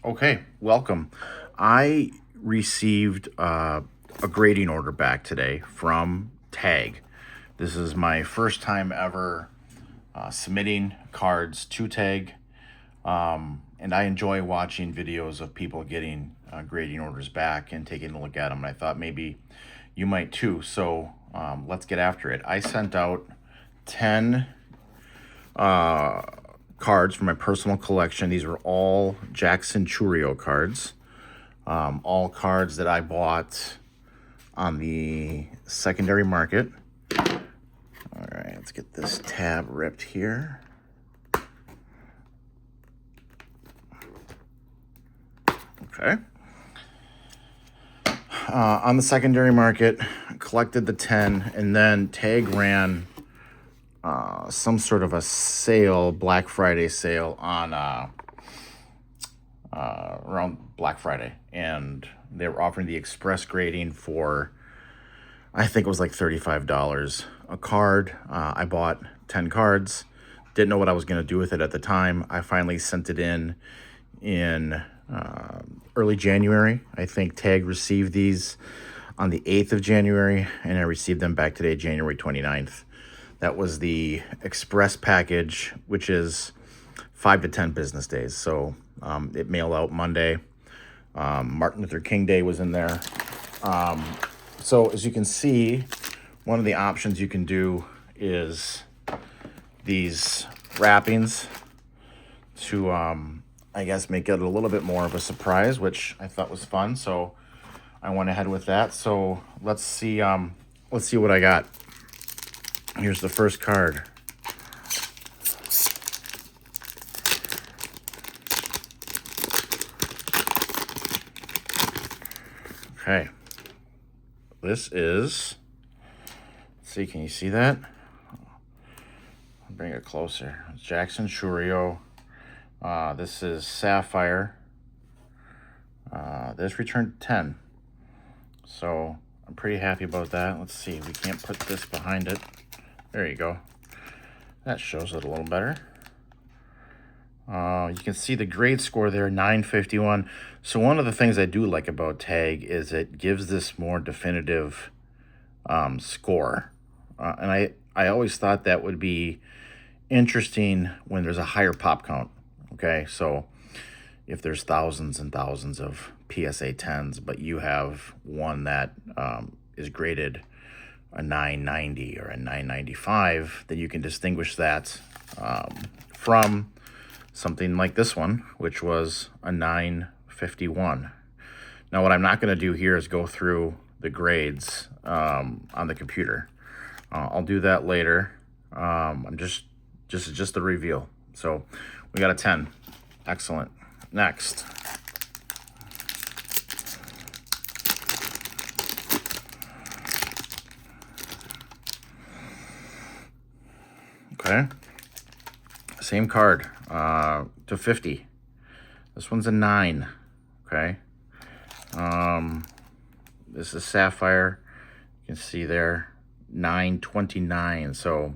Okay, welcome. I received a grading order back today from Tag. This is my first time ever submitting cards to Tag, and I enjoy watching videos of people getting grading orders back and taking a look at them. And I thought maybe you might too. So let's get after it. I sent out 10 cards from my personal collection. These were all Jackson Churio cards. All cards that I bought on the secondary market. All right, let's get this tab ripped here. Okay. On the secondary market, collected the 10, and then Tag ran some sort of a sale, Black Friday sale on around Black Friday, and they were offering the express grading for, I think it was like $35 a card. I bought 10 cards. Didn't know what I was going to do with it at the time. I finally sent it in early January. I think Tag received these on the 8th of January, and I received them back today, January 29th. That was the express package, which is 5 to 10 business days. So it mailed out Monday. Martin Luther King Day was in there. So as you can see, one of the options you can do is these wrappings to, I guess, make it a little bit more of a surprise, which I thought was fun. So I went ahead with that. So let's see what I got. Here's the first card. Okay. This is, let's see, can you see that? I'll bring it closer. It's Jackson Churio. This is Sapphire. This returned 10. So I'm pretty happy about that. Let's see, we can't put this behind it. There you go. That shows it a little better. You can see the grade score there, 951. So one of the things I do like about Tag is it gives this more definitive score. And I always thought that would be interesting when there's a higher pop count. Okay, so if there's thousands and thousands of PSA 10s, but you have one that is graded a 990 or a 995, then you can distinguish that from something like this one, which was a 951. Now, what I'm not going to do here is go through the grades on the computer. I'll do that later. I'm just the reveal. So we got a 10. Excellent. Next. Okay. Same card to 50. This one's a 9. Okay. This is Sapphire. You can see there, 929. So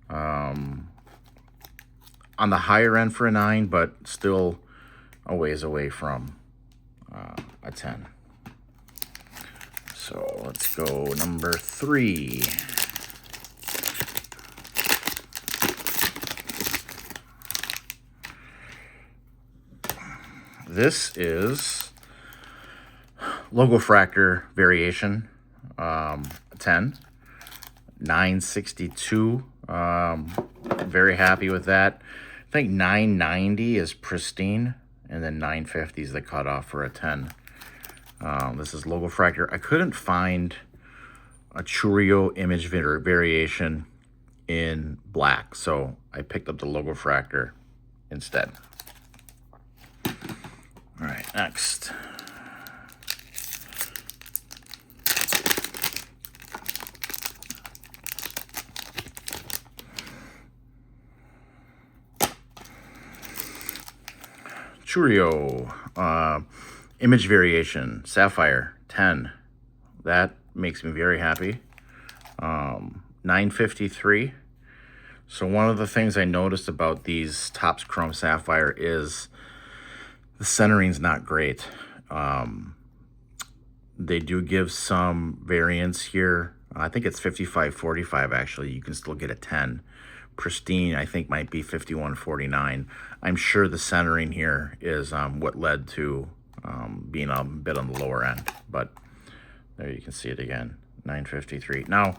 on the higher end for a 9, but still a ways away from a 10. So let's go number 3. This is Logofractor Variation, 10, 962. Very happy with that. I think 990 is pristine, and then 950 is the cutoff for a 10. This is Logofractor. I couldn't find a Churio image variation in black, so I picked up the Logofractor instead. All right, next. Churio, image variation, Sapphire, 10. That makes me very happy. 953. So one of the things I noticed about these Topps Chrome Sapphire is The centering's not great. They do give some variance here. I think it's 55.45 actually. You can still get a 10. Pristine, I think, might be 51.49. I'm sure the centering here is what led to being a bit on the lower end. But there you can see it again, 953. Now,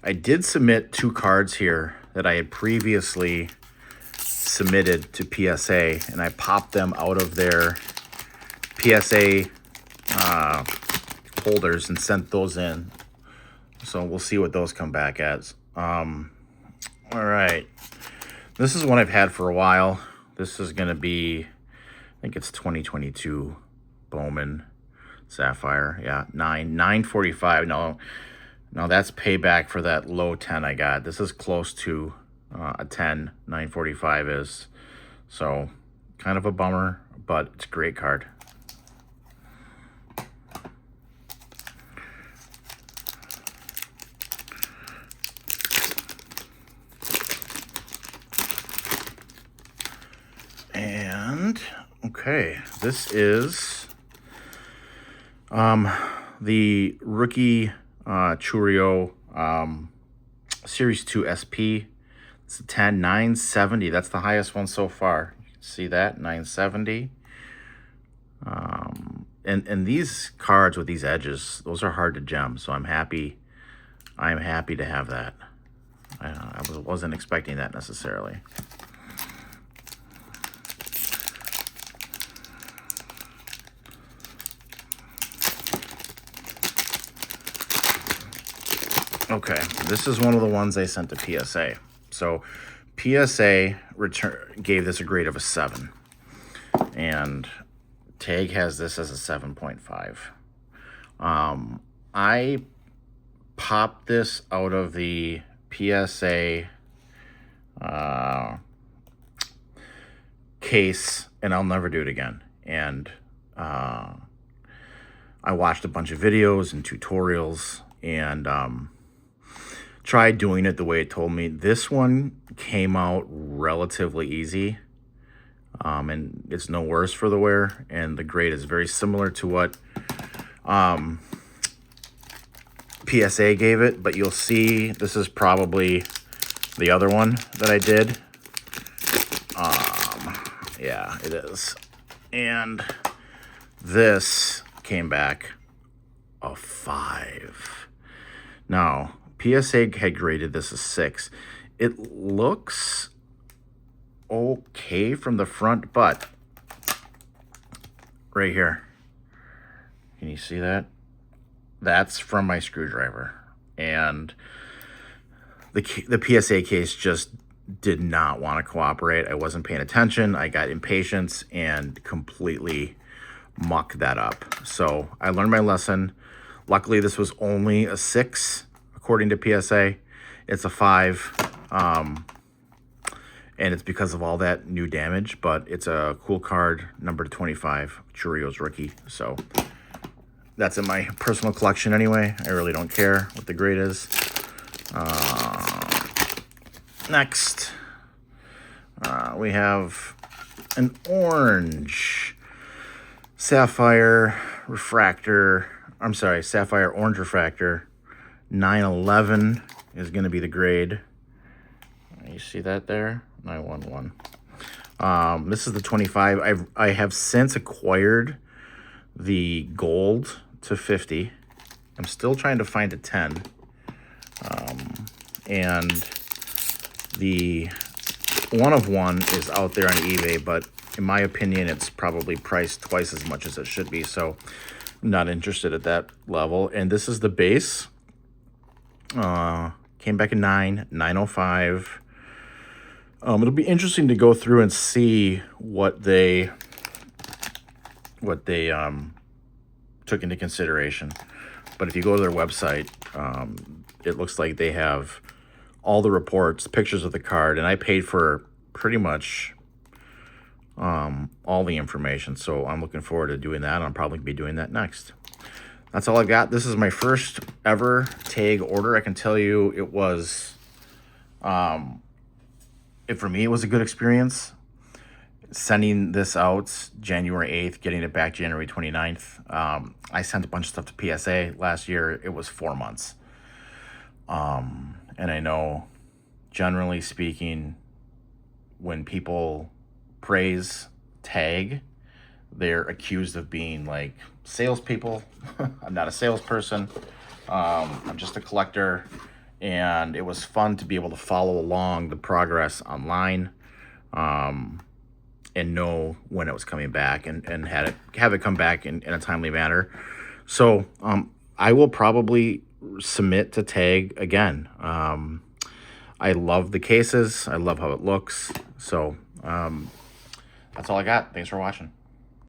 I did submit 2 cards here that I had previously submitted to PSA, and I popped them out of their PSA holders and sent those in. So we'll see what those come back as. All right. This is one I've had for a while. This is going to be, I think it's 2022 Bowman Sapphire. Yeah, 945. No, that's payback for that low 10 I got. This is close to a 10. 945 is. So kind of a bummer, but it's a great card. And okay, this is the rookie Churro Series 2 SP. It's a 10, 970. That's the highest one so far. You can see that, 970. And these cards with these edges, those are hard to gem. So I'm happy to have that. I wasn't expecting that necessarily. Okay, this is one of the ones I sent to PSA. So PSA gave this a grade of a 7. And Tag has this as a 7.5. I popped this out of the PSA case, and I'll never do it again. And I watched a bunch of videos and tutorials, and tried doing it the way it told me. This one came out relatively easy, and it's no worse for the wear, and the grade is very similar to what PSA gave it, but you'll see this is probably the other one that I did. Yeah, it is. And this came back a 5. Now, PSA had graded this a 6. It looks okay from the front, but right here, can you see that? That's from my screwdriver. And the PSA case just did not want to cooperate. I wasn't paying attention. I got impatient and completely mucked that up. So I learned my lesson. Luckily, this was only a 6. According to PSA, it's a 5, and it's because of all that new damage, but it's a cool card, number 25, Churro's rookie. So that's in my personal collection anyway. I really don't care what the grade is. Next, we have an orange Sapphire refractor. I'm sorry, Sapphire orange refractor. 911 is going to be the grade. You see that there? 911. This is the 25. I have since acquired the gold to 50. I'm still trying to find a 10. And the 1 of 1 is out there on eBay, but in my opinion, it's probably priced twice as much as it should be. So I'm not interested at that level. And this is the base. Came back in 905. It'll be interesting to go through and see what they took into consideration. But if you go to their website, it looks like they have all the reports, pictures of the card, and I paid for pretty much all the information. So I'm looking forward to doing that. I'll probably be doing that next. That's all I got. This is my first ever Tag order. I can tell you it was, for me, it was a good experience. sending this out January 8th, getting it back January 29th. I sent a bunch of stuff to PSA last year. It was 4 months. And I know, generally speaking, when people praise Tag, they're accused of being like salespeople. I'm not a salesperson. I'm just a collector. And it was fun to be able to follow along the progress online. And know when it was coming back, and have it come back in a timely manner. So I will probably submit to Tag again. I love the cases. I love how it looks. So that's all I got. Thanks for watching.